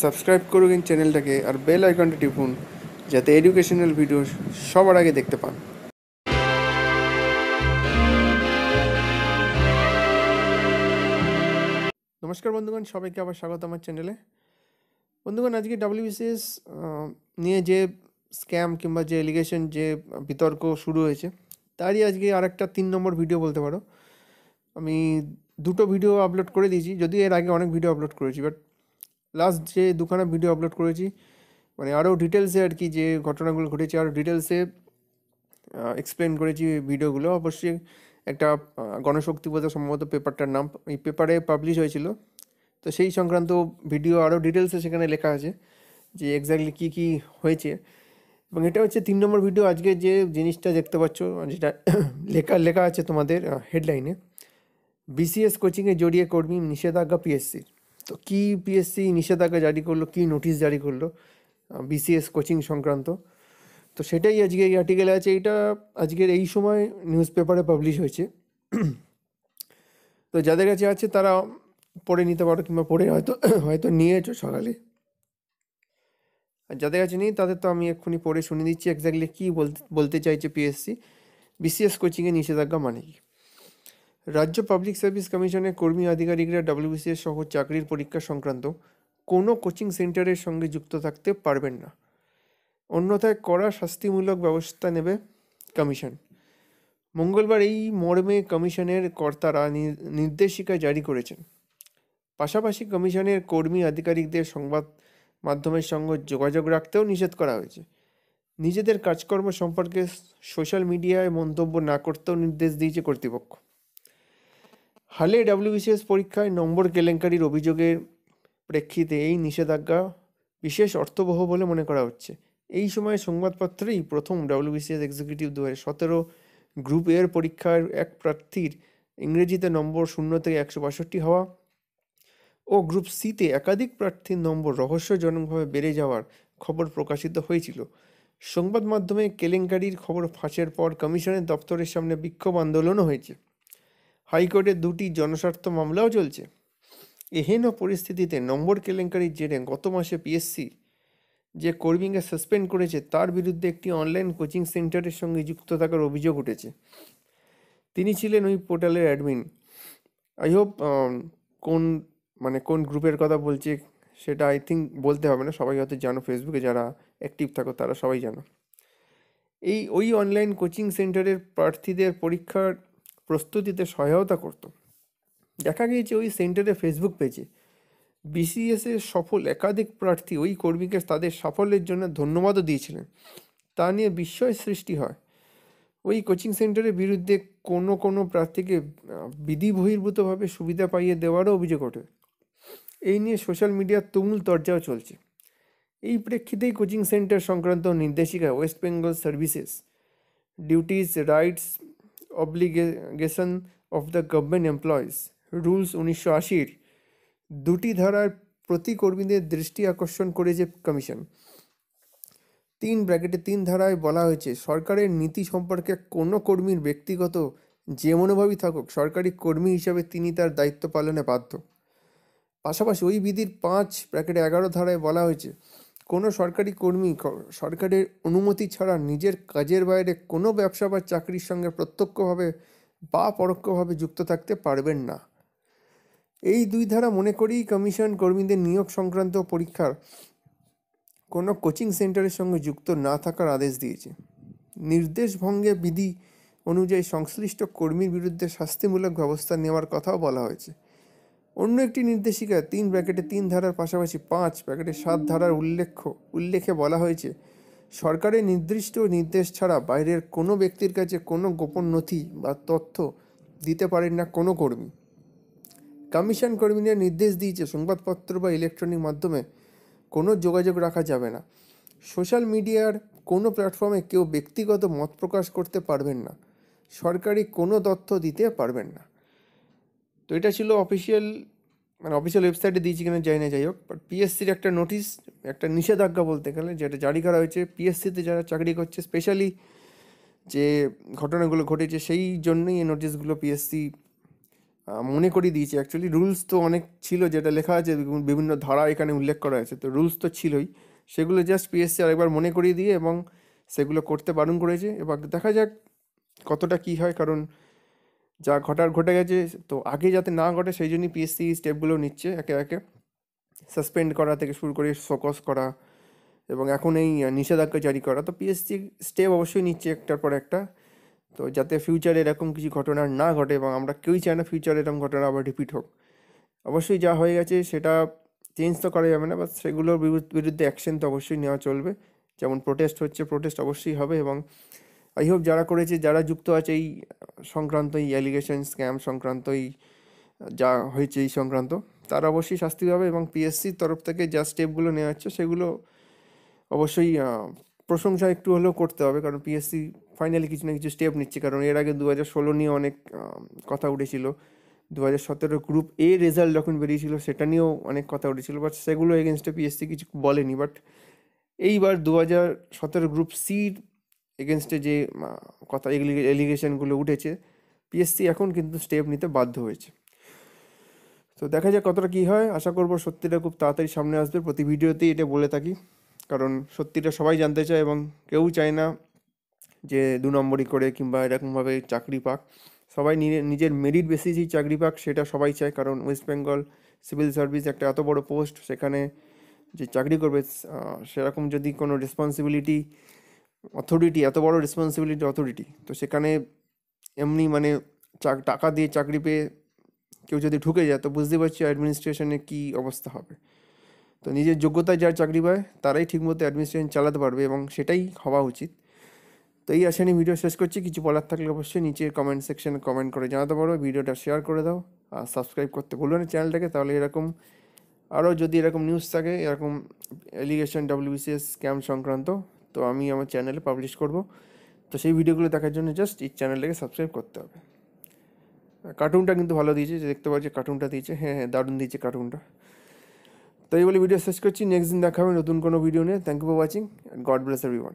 Subscribe করুন চ্যানেলটাকে আর bell আইকনটা টিপুন যাতে এডুকেশনাল ভিডিও সবার আগে দেখতে পান। নমস্কার বন্ধুগণ, সবাইকে আবার স্বাগত আমার চ্যানেলে। বন্ধুগণ, আজকে ডাব্লিউবিসিএস নিয়ে যে স্ক্যাম কিংবা যে এলিগেশন, যে বিতর্ক শুরু হয়েছে, তারই আজকে আরেকটা 3 নম্বর ভিডিও বলতে পারো। আমি দুটো ভিডিও আপলোড করে দিয়েছি, যদিও এর আগে অনেক ভিডিও আপলোড করেছি, বাট লাস্ট যে দুখানা ভিডিও আপলোড করেছি মানে আরও ডিটেলসে আর কি যে ঘটনাগুলো ঘটেছে আরও ডিটেলসে এক্সপ্লেন করেছি ভিডিওগুলো। অবশ্যই একটা গণশক্তি বোধ সম্ভবত পেপারটার নাম, এই পেপারে পাবলিশ হয়েছিল, তো সেই সংক্রান্ত ভিডিও আরও ডিটেলসে সেখানে লেখা আছে যে এক্স্যাক্টলি কী কী হয়েছে। এবং এটা হচ্ছে 3 নম্বর ভিডিও। আজকে যে জিনিসটা দেখতে পাচ্ছ, যেটা লেখা আছে তোমাদের হেডলাইনে, বিসিএস কোচিংয়ে জড়িয়ে কর্মী নিষেধাজ্ঞা পিএসসি। তো কী পিএসসি নিষেধাজ্ঞা জারি করলো, কী নোটিশ জারি করলো বিসিএস কোচিং সংক্রান্ত, তো সেটাই আজকে এই আর্টিকেলে আছে। এইটা আজকের এই সময় নিউজ পেপারে পাবলিশ হয়েছে। তো যাদের কাছে আছে তারা পড়ে নিতে পারো, কিংবা পড়ে হয়তো হয়তো নিয়েছো সকালে। আর যাদের কাছে নেই তাদের তো আমি এক্ষুনি পড়ে শুনে দিচ্ছি এক্স্যাক্টলি কী বলতে চাইছে পিএসসি। বিসিএস কোচিংয়ে নিষেধাজ্ঞা মানে কি? রাজ্য পাবলিক সার্ভিস কমিশনের কর্মী আধিকারিকরা ডাব্লিউবিসিএস সহ চাকরির পরীক্ষা সংক্রান্ত কোনো কোচিং সেন্টারের সঙ্গে যুক্ত থাকতে পারবেন না, অন্যথায় কড়া শাস্তিমূলক ব্যবস্থা নেবে কমিশন। মঙ্গলবার এই মর্মে কমিশনের কর্তারা নির্দেশিকা জারি করেছেন। পাশাপাশি কমিশনের কর্মী আধিকারিকদের সংবাদ মাধ্যমের সঙ্গে যোগাযোগ রাখতেও নিষেধ করা হয়েছে। নিজেদের কাজকর্ম সম্পর্কে সোশ্যাল মিডিয়ায় মন্তব্য না করতেও নির্দেশ দিয়েছে কর্তৃপক্ষ। হালে ডাব্লিউবিসিএস পরীক্ষায় নম্বর কেলেঙ্কারির অভিযোগের প্রেক্ষিতে এই নিষেধাজ্ঞা বিশেষ অর্থবহ বলে মনে করা হচ্ছে। এই সময় সংবাদপত্রেই প্রথম ডাব্লিউবিসিএস এক্সিকিউটিভ 2017 গ্রুপ এর পরীক্ষার এক প্রার্থীর ইংরেজিতে নম্বর 0 থেকে 162 হওয়া ও গ্রুপ সিতে একাধিক প্রার্থীর নম্বর রহস্যজনকভাবে বেড়ে যাওয়ার খবর প্রকাশিত হয়েছিল। সংবাদ মাধ্যমে কেলেঙ্কারির খবর ফাঁসের পর কমিশনের দপ্তরের সামনে বিক্ষোভ আন্দোলনও হয়েছে। হাইকোর্টে 2টি জনস্বার্থ মামলাও চলছে। এহেন পরিস্থিতিতে নম্বর কেলেঙ্কারির জেরে গত মাসে পিএসসি যে কর্মীকে সাসপেন্ড করেছে তার বিরুদ্ধে একটি অনলাইন কোচিং সেন্টারের সঙ্গে যুক্ত থাকার অভিযোগ উঠেছে। তিনি ছিলেন ওই পোর্টালের অ্যাডমিন। আই হোপ কোন গ্রুপের কথা বলছে সেটা আই থিঙ্ক বলতে হবে না, সবাই হয়তো জানো, ফেসবুকে যারা অ্যাক্টিভ থাকো তারা সবাই জানো। ওই অনলাইন কোচিং সেন্টারের প্রার্থীদের পরীক্ষার প্রস্তুতিতে সহায়তা করত। দেখা গিয়েছে ওই সেন্টারের ফেসবুক পেজে বিসিএসের সফল একাধিক প্রার্থী ওই কর্মীকে তাদের সাফল্যের জন্য ধন্যবাদও দিয়েছিলেন। তা নিয়ে বিস্ময় সৃষ্টি হয়। ওই কোচিং সেন্টারের বিরুদ্ধে কোনো প্রার্থীকে বিধি বহির্ভূতভাবে সুবিধা পাইয়ে দেওয়ারও অভিযোগ ওঠে। এই নিয়ে সোশ্যাল মিডিয়ার তুমুল চর্চাও চলছে। এই প্রেক্ষিতেই কোচিং সেন্টার সংক্রান্ত নির্দেশিকা West Bengal services duties, rights, obligation of the government employees rules 1980 2টি ধারার প্রতি কর্মীদের দৃষ্টি আকর্ষণ করেছে কমিশন। 3 ধারায় বলা হয়েছে, সরকারের নীতি সম্পর্কে কোনো কর্মীর ব্যক্তিগত যে মনোভাবই থাকুক, সরকারি কর্মী হিসাবে তিনি তার দায়িত্ব পালনে বাধ্য। পাশাপাশি ওই বিধির 5(11) ধারায় বলা হয়েছে, কোনো সরকারি কর্মী সরকারের অনুমতি ছাড়া নিজের কাজের বাইরে কোনো ব্যবসা বা চাকরির সঙ্গে প্রত্যক্ষভাবে বা পরোক্ষভাবে যুক্ত থাকতে পারবেন না। এই 2 ধারা মনে করেই কমিশন কর্মীদের নিয়োগ সংক্রান্ত পরীক্ষার কোনো কোচিং সেন্টারের সঙ্গে যুক্ত না থাকার আদেশ দিয়েছে। নির্দেশ ভঙ্গে বিধি অনুযায়ী সংশ্লিষ্ট কর্মীর বিরুদ্ধে শাস্তিমূলক ব্যবস্থা নেওয়ার কথাও বলা হয়েছে। অন্য একটি নির্দেশিকা 3(3) ধারার পাশাপাশি 5(7) ধারার উল্লেখে বলা হয়েছে, সরকারের নির্দিষ্ট নির্দেশ ছাড়া বাইরের কোনো ব্যক্তির কাছে কোনো গোপন নথি বা তথ্য দিতে পারেন না কোনো কর্মী। কমিশন কর্মীদের নির্দেশ দিয়েছে, সংবাদপত্র বা ইলেকট্রনিক মাধ্যমে কোনো যোগাযোগ রাখা যাবে না। সোশ্যাল মিডিয়ার কোনো প্ল্যাটফর্মে কেউ ব্যক্তিগত মত প্রকাশ করতে পারবেন না, সরকারি কোনো তথ্য দিতে পারবেন না। তো এটা ছিল অফিসিয়াল ওয়েবসাইটে দিয়েছি কিনা যাই না, যাই হোক, বাট পিএসসির একটা নোটিশ, একটা নিষেধাজ্ঞা বলতে গেলে, যেটা জারি করা হয়েছে পিএসসিতে যারা চাকরি করছে, স্পেশালি যে ঘটনাগুলো ঘটেছে সেই জন্যই এই নোটিশগুলো পিএসসি মনে করিয়ে দিয়েছে। অ্যাকচুয়ালি রুলস তো অনেক ছিল, যেটা লেখা আছে বিভিন্ন ধারা এখানে উল্লেখ করা আছে, তো রুলস তো ছিলই, সেগুলো জাস্ট পিএসসি আরেকবার মনে করিয়ে দিয়ে এবং সেগুলো করতে বারণ করেছে। এবার দেখা যাক কতটা কি হয়, কারণ যা ঘটার ঘটে গেছে, তো আগে যাতে না ঘটে সেই জন্যই পিএসসি স্টেপগুলো নিচ্ছে একে একে, সাসপেন্ড করা থেকে শুরু করে শোকজ করা এবং এখন এই নিষেধাজ্ঞা জারি করা। তো পিএসসি স্টেপ অবশ্যই নিচ্ছে একটার পর একটা, তো যাতে ফিউচারে এরকম কিছু ঘটনা না ঘটে, এবং আমরা কেউই চাই না ফিউচারে এরকম ঘটনা আবার রিপিট হোক। অবশ্যই যা হয়ে গেছে সেটা চেঞ্জ তো করা যাবে না, বাট সেগুলোর বিরুদ্ধে অ্যাকশন তো অবশ্যই নেওয়া চলবে। যেমন প্রোটেস্ট হচ্ছে, প্রোটেস্ট অবশ্যই হবে, এবং আই হোপ যারা করেছে, যারা যুক্ত আছে এই সংক্রান্ত, এই অ্যালিগেশন স্ক্যাম সংক্রান্ত, এই যা হয়েছে এই সংক্রান্ত, তারা অবশ্যই শাস্তি পাবে। এবং পিএসসির তরফ থেকে যা স্টেপগুলো নেওয়া হচ্ছে সেগুলো অবশ্যই প্রশংসা একটু হলেও করতে হবে, কারণ পিএসসি ফাইনালি কিছু না কিছু স্টেপ নিচ্ছে। কারণ এর আগে 2016 নিয়ে অনেক কথা উঠেছিল, 2017 গ্রুপ এ রেজাল্ট যখন বেরিয়েছিল সেটা নিয়েও অনেক কথা উঠেছিল, বাট সেগুলো এগেনস্টে পিএসসি কিছু বলেনি। বাট এইবার 2017 গ্রুপ সির এগেনস্টে যে কথা, এলিগেশনগুলো উঠেছে, পিএসসি এখন কিন্তু স্টেপ নিতে বাধ্য হয়েছে। তো দেখা যাক কতটা কী হয়। আশা করবো সত্যিটা খুব তাড়াতাড়ি সামনে আসবে। প্রতি ভিডিওতেই এটা বলে থাকি, কারণ সত্যিটা সবাই জানতে চায় এবং কেউ চায় না যে 2 নম্বরই করে কিংবা এরকমভাবে চাকরি পাক। সবাই নিজের মেরিট বেসিসেই চাকরি পাক, সেটা সবাই চায়। কারণ ওয়েস্ট বেঙ্গল সিভিল সার্ভিস একটা এত বড় পোস্ট, সেখানে যে চাকরি করবে সেরকম যদি কোনো রেসপন্সিবিলিটি অথরিটি, এত বড় রেসপন্সিবিলিটি অথরিটি, তো সেখানে এমনি মানে টাকা দিয়ে চাকরি পেয়ে কেউ যদি ঢুকে যায়, তো বুঝতে পারছি অ্যাডমিনিস্ট্রেশনে কী অবস্থা হবে। তো নিজের যোগ্যতায় যারা চাকরি পায় তারাই ঠিকমতো অ্যাডমিনিস্ট্রেশন চালাতে পারবে, এবং সেটাই হওয়া উচিত। তো এই আশা নিয়ে ভিডিও শেষ করছি। কিছু বলার থাকলে অবশ্যই নিচে কমেন্ট সেকশনে কমেন্ট করে জানাতে পারো। ভিডিওটা শেয়ার করে দাও আর সাবস্ক্রাইব করতে ভুলো না চ্যানেলটাকে, তাহলে এরকম আরও যদি এরকম নিউজ থাকে, এরকম এলিগেশন WBCS স্ক্যাম সংক্রান্ত, তো আমি আমার চ্যানেলে পাবলিশ করব। তো সেই ভিডিওগুলো দেখার জন্য জাস্ট এই চ্যানেলটাকে সাবস্ক্রাইব করতে হবে। কার্টুনটা কিন্তু ভালো দিয়েছে, যে দেখতে পাচ্ছি কার্টুনটা দিয়েছে, হ্যাঁ হ্যাঁ দারুণ দিয়েছে কার্টুনটা। তো এই বলে ভিডিও শেষ করছি। নেক্সট দিন দেখা হবে নতুন কোনো ভিডিও নিয়ে। Thank you for watching and God bless everyone.